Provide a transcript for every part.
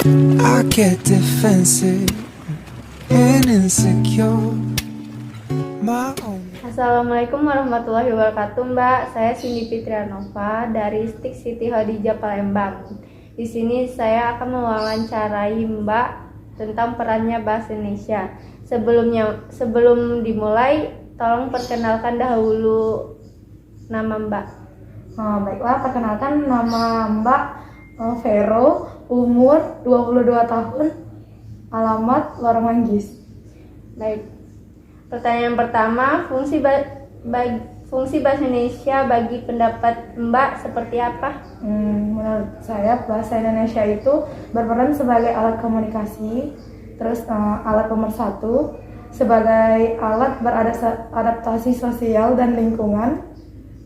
I get defensive and insecure. My own. Assalamualaikum warahmatullahi wabarakatuh, Mbak. Saya Cindy Fitrianova dari Stik Siti Khadijah Palembang. Di sini saya akan mewawancarai Mbak tentang perannya bahasa Indonesia. Sebelum dimulai, tolong perkenalkan dahulu nama Mbak. Baiklah, perkenalkan nama Mbak Vero, umur 22 tahun, alamat Lorong Manggis. Baik. Pertanyaan pertama, fungsi bahasa Indonesia bagi pendapat Mbak seperti apa? Menurut saya bahasa Indonesia itu berperan sebagai alat komunikasi, terus alat pemersatu, sebagai alat beradaptasi sosial dan lingkungan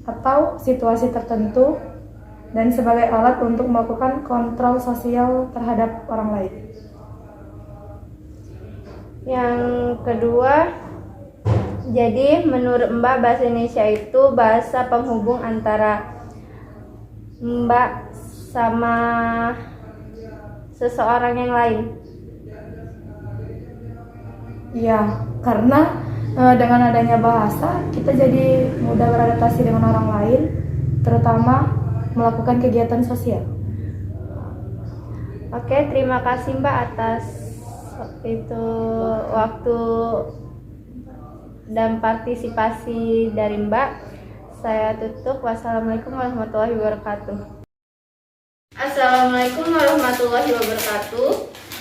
atau situasi tertentu, dan sebagai alat untuk melakukan kontrol sosial terhadap orang lain. Yang kedua, jadi menurut Mbak bahasa Indonesia itu bahasa penghubung antara Mbak sama seseorang yang lain. Iya, karena dengan adanya bahasa kita jadi mudah beradaptasi dengan orang lain, terutama melakukan kegiatan sosial. Oke, terima kasih Mbak atas waktu dan partisipasi dari Mbak. Saya tutup. Wassalamualaikum warahmatullahi wabarakatuh. Assalamualaikum warahmatullahi wabarakatuh.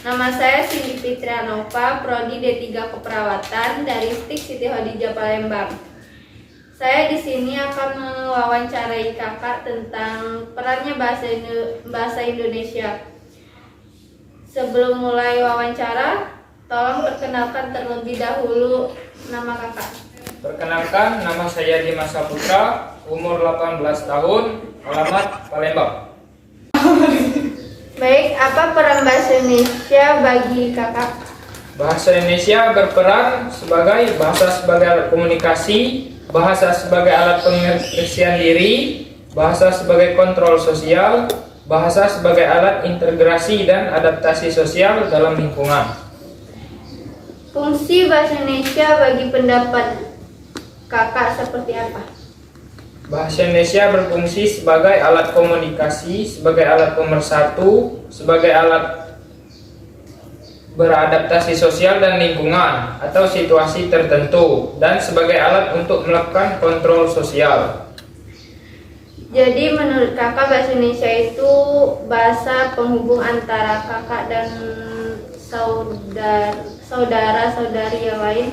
Nama saya Cindy Fitrianova, Prodi D3 Keperawatan dari Stik Siti Khadijah Palembang. Saya di sini akan mewawancarai Kakak tentang perannya bahasa Indonesia. Sebelum mulai wawancara, tolong perkenalkan terlebih dahulu nama Kakak. Perkenalkan, nama saya Dimas Saputra, umur 18 tahun, alamat Palembang. Baik, apa peran bahasa Indonesia bagi Kakak? Bahasa Indonesia berperan sebagai bahasa sebagai alat komunikasi, bahasa sebagai alat pengekspresian diri, bahasa sebagai kontrol sosial, bahasa sebagai alat integrasi dan adaptasi sosial dalam lingkungan. Fungsi bahasa Indonesia bagi pendapat Kakak seperti apa? Bahasa Indonesia berfungsi sebagai alat komunikasi, sebagai alat pemersatu, sebagai alat beradaptasi sosial dan lingkungan atau situasi tertentu, dan sebagai alat untuk melakukan kontrol sosial. Jadi menurut Kakak bahasa Indonesia itu bahasa penghubung antara Kakak dan saudara-saudari yang lain?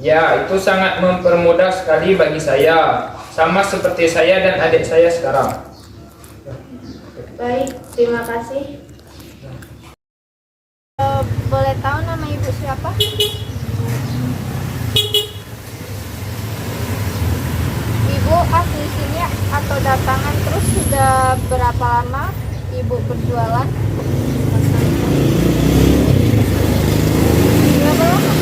Ya, itu sangat mempermudah sekali bagi saya, sama seperti saya dan adik saya sekarang. Baik, terima kasih. Boleh tahu nama ibu siapa? Ibu asli sini atau datangan, terus sudah berapa lama ibu berjualan? Berapa lama?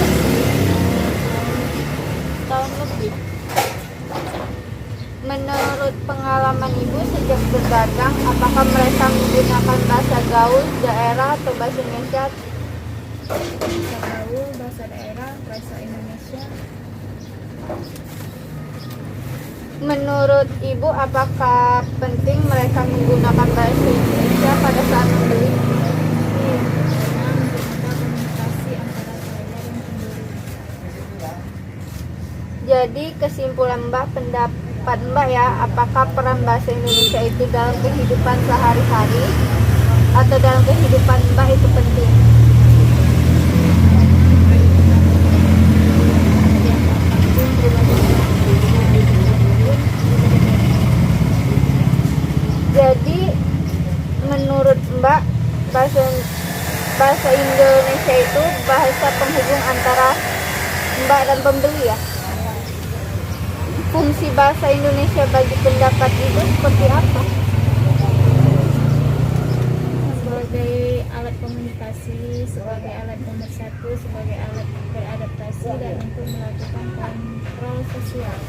Tahun lebih. Menurut pengalaman ibu sejak berdagang, apakah mereka menggunakan bahasa gaul daerah atau bahasa Indonesia? Bahasa gaul, bahasa daerah, bahasa Indonesia. Menurut ibu, apakah penting mereka menggunakan bahasa Indonesia pada saat membeli? Karena mempermudah komunikasi antara saya dan pembeli. Jadi kesimpulan Mbak, pendapat Mbak ya, apakah peran bahasa Indonesia itu dalam kehidupan sehari-hari atau dalam kehidupan Mbak itu penting? Jadi menurut Mbak, bahasa Indonesia itu bahasa penghubung antara Mbak dan pembeli ya? Fungsi bahasa Indonesia bagi pendapat ibu seperti apa? Sebagai alat komunikasi, sebagai alat pemersatu, sebagai alat beradaptasi, dan untuk melakukan kontrol sosial.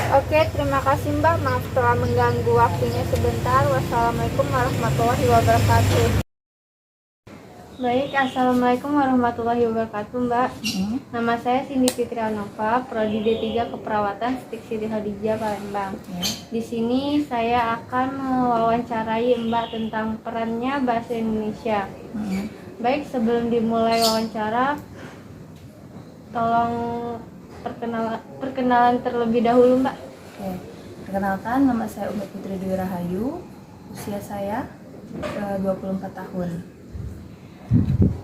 Oke, terima kasih Mbak. Maaf telah mengganggu waktunya sebentar. Wassalamualaikum warahmatullahi wabarakatuh. Baik, Assalamualaikum warahmatullahi wabarakatuh, Mbak. Nama saya Cindy Fitria Nova, Prodi D3 Keperawatan Stik Siti Khadijah Palembang. Di sini saya akan mewawancarai Mbak tentang perannya bahasa Indonesia. Baik, sebelum dimulai wawancara, tolong perkenalan terlebih dahulu, Mbak. Oke. Perkenalkan, nama saya Umi Putri Dwi Rahayu. Usia saya 24 tahun.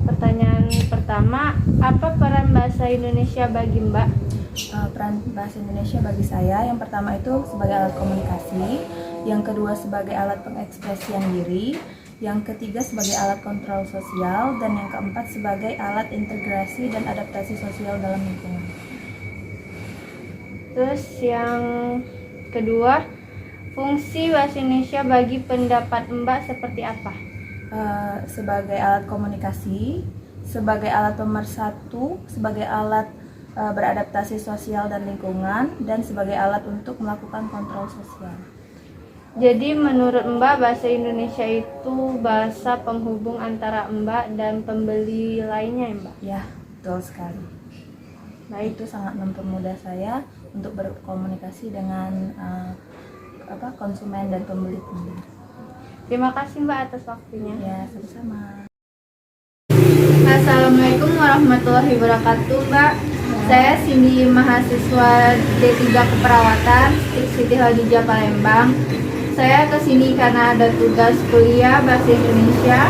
Pertanyaan pertama, apa peran bahasa Indonesia bagi Mbak? Peran bahasa Indonesia bagi saya, yang pertama itu sebagai alat komunikasi, yang kedua sebagai alat pengekspresian diri, yang ketiga sebagai alat kontrol sosial, dan yang keempat sebagai alat integrasi dan adaptasi sosial dalam lingkungan. Terus yang kedua, fungsi bahasa Indonesia bagi pendapat Mbak seperti apa? Sebagai alat komunikasi, sebagai alat pemersatu, sebagai alat beradaptasi sosial dan lingkungan, dan sebagai alat untuk melakukan kontrol sosial. Jadi menurut Mbak, bahasa Indonesia itu bahasa penghubung antara Mbak dan pembeli lainnya ya, Mbak? Ya, betul sekali. Nah, itu sangat mempermudah saya untuk berkomunikasi dengan konsumen dan pembeli-pembeli. Terima kasih Mbak atas waktunya. Ya, sama-sama. Assalamualaikum warahmatullahi wabarakatuh, Mbak. Saya Cindy, mahasiswa D3 Keperawatan Stik Siti Khadijah Palembang. Saya kesini karena ada tugas kuliah bahasa Indonesia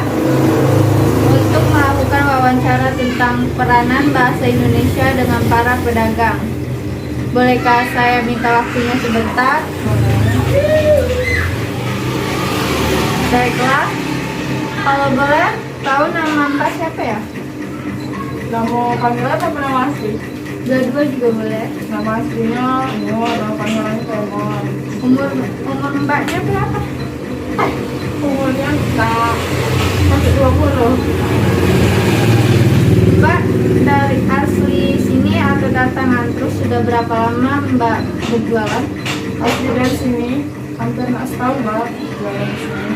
untuk melakukan wawancara tentang peranan bahasa Indonesia dengan para pedagang. Bolehkah saya minta waktunya sebentar? Baiklah, kalau boleh tahu nama Mbak siapa ya? Nama panggilan apa nama asli? Dua-dua juga boleh. Nama aslinya Nur, nama panggilannya Temon. Umur Mbaknya berapa? Umurnya masih 20. Mbak dari asli sini atau datangan, terus sudah berapa lama Mbak berjualan? Asli dari sini, hampir nggak setahun Mbak jualan di sini.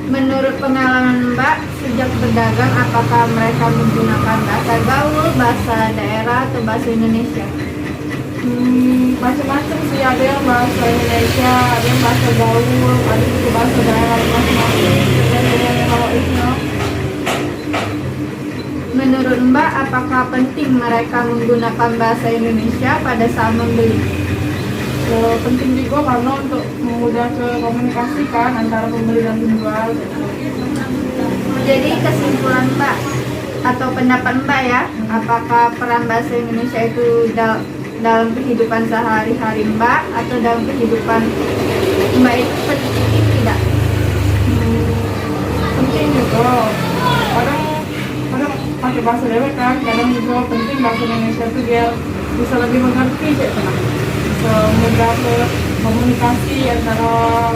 Menurut pengalaman Mbak, sejak berdagang, apakah mereka menggunakan bahasa gaul, bahasa daerah, atau bahasa Indonesia? Macam-macam sih, ada yang bahasa Indonesia, ada yang bahasa gaul, ada juga bahasa daerah, masing-masing. Tergantung kalau itu. Menurut Mbak, apakah penting mereka menggunakan bahasa Indonesia pada saat membeli? Penting juga karena untuk mudah komunikasikan antara pembeli dan penjual. Jadi kesimpulan Mbak atau pendapat Mbak ya, apakah peran bahasa Indonesia itu dalam kehidupan sehari-hari Mbak atau dalam kehidupan Mbak itu penting tidak? Penting juga. Kadang pakai bahasa daerah kan, kadang juga penting bahasa Indonesia itu biar bisa lebih mengerti gitu. Bisa mudah komunikasi antara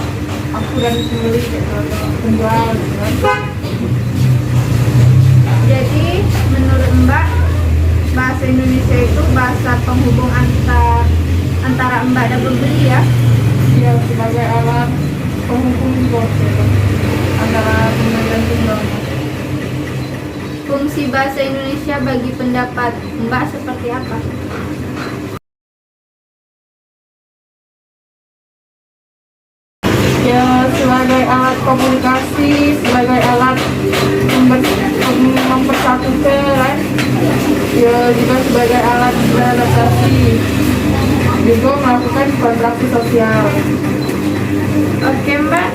aku dan pembeli gitu, penjual gitu kan. Jadi menurut Mbak, bahasa Indonesia itu bahasa penghubung antara Mbak dan pembeli ya? Dia sebagai alat penghubung juga gitu, antara pembeli dan penjual. Fungsi bahasa Indonesia bagi pendapat Mbak seperti apa? Ya, sebagai alat komunikasi, sebagai alat mempersatukan, ya juga sebagai alat beradaptasi, juga melakukan kontraksi sosial. Oke Mbak,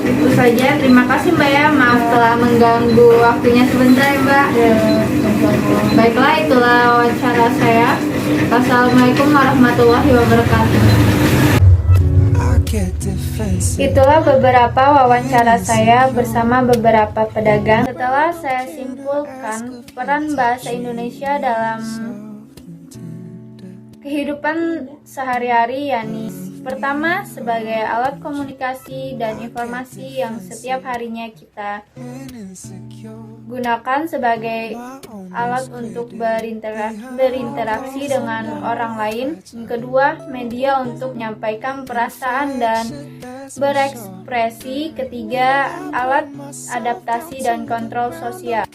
itu saja. Terima kasih Mbak ya, maaf telah mengganggu waktunya sebentar ya Mbak. Ya, sama-sama. Baiklah, itulah wawancara saya. Wassalamualaikum warahmatullahi wabarakatuh. I get defensive. Itulah beberapa wawancara saya bersama beberapa pedagang. Setelah saya simpulkan peran bahasa Indonesia dalam kehidupan sehari-hari, yakni Pertama, sebagai alat komunikasi dan informasi yang setiap harinya kita gunakan sebagai alat untuk berinteraksi dengan orang lain. Yang kedua, media untuk menyampaikan perasaan dan berekspresi. Ketiga, alat adaptasi dan kontrol sosial.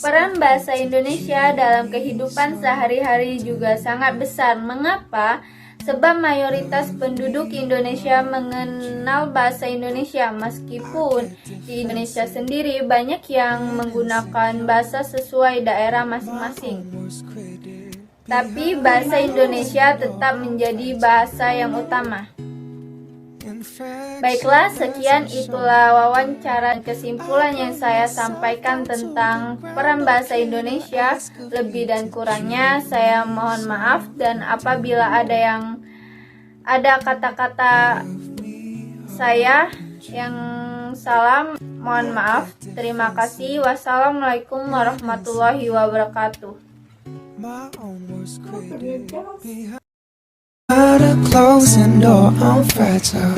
Peran bahasa Indonesia dalam kehidupan sehari-hari juga sangat besar. Mengapa? Sebab mayoritas penduduk Indonesia mengenal bahasa Indonesia, meskipun di Indonesia sendiri banyak yang menggunakan bahasa sesuai daerah masing-masing. Tapi bahasa Indonesia tetap menjadi bahasa yang utama. Baiklah, sekian itulah wawancara dan kesimpulan yang saya sampaikan tentang peran bahasa Indonesia. Lebih dan kurangnya saya mohon maaf, dan apabila ada kata-kata saya yang salah, mohon maaf. Terima kasih. Wassalamualaikum warahmatullahi wabarakatuh. My own worst critic. Behind a closing door, I'm fragile.